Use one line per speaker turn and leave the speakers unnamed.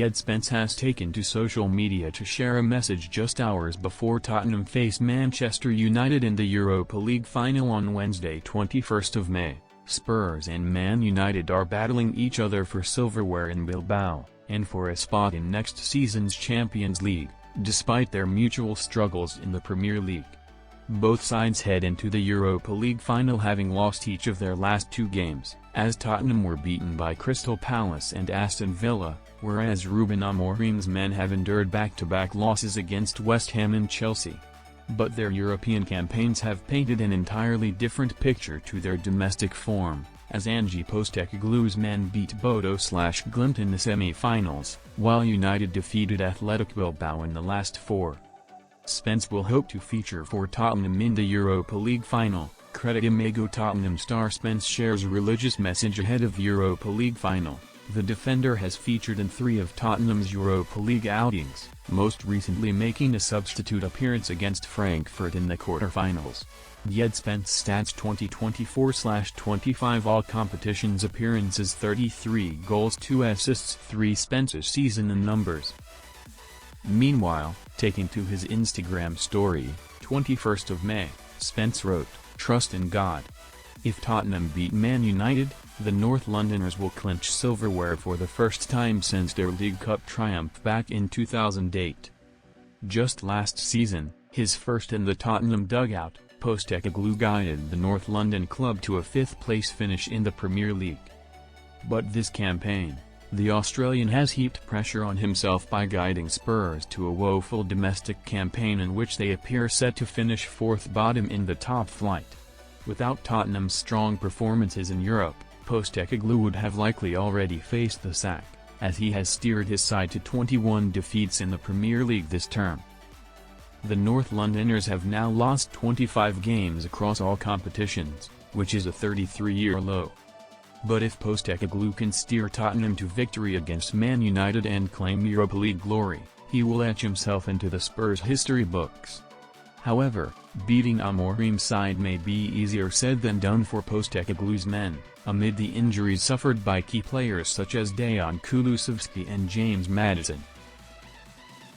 Djed Spence has taken to social media to share a message just hours before Tottenham face Manchester United in the Europa League final on Wednesday 21st of May. Spurs and Man United are battling each other for silverware in Bilbao, and for a spot in next season's Champions League, despite their mutual struggles in the Premier League. Both sides head into the Europa League final having lost each of their last two games, as Tottenham were beaten by Crystal Palace and Aston Villa, whereas Ruben Amorim's men have endured back-to-back losses against West Ham and Chelsea. But their European campaigns have painted an entirely different picture to their domestic form, as Ange Postecoglou's men beat Bodo/Glimt in the semi-finals, while United defeated Athletic Bilbao in the last four. Spence will hope to feature for Tottenham in the Europa League final. Credit Imago Tottenham star Spence shares a religious message ahead of the Europa League final. The defender has featured in 3 of Tottenham's Europa League outings, most recently making a substitute appearance against Frankfurt in the quarter-finals. Djed Spence stats 2024/25 all competitions appearances 33 goals 2 assists 3 Spence's season in numbers. Meanwhile, taking to his Instagram story, 21st of May, Spence wrote, "Trust in God. If Tottenham beat Man United, the North Londoners will clinch silverware for the first time since their League Cup triumph back in 2008. Just last season, his first in the Tottenham dugout, Postecoglou guided the North London club to a 5th-place finish in the Premier League. But this campaign, the Australian has heaped pressure on himself by guiding Spurs to a woeful domestic campaign in which they appear set to finish 4th bottom in the top flight. Without Tottenham's strong performances in Europe, Postecoglou would have likely already faced the sack, as he has steered his side to 21 defeats in the Premier League this term. The North Londoners have now lost 25 games across all competitions, which is a 33-year low. But if Postecoglou can steer Tottenham to victory against Man United and claim Europa League glory, he will etch himself into the Spurs history books. However, beating Amorim's side may be easier said than done for Postecoglou's men, amid the injuries suffered by key players such as Dejan Kulusevski and James Maddison.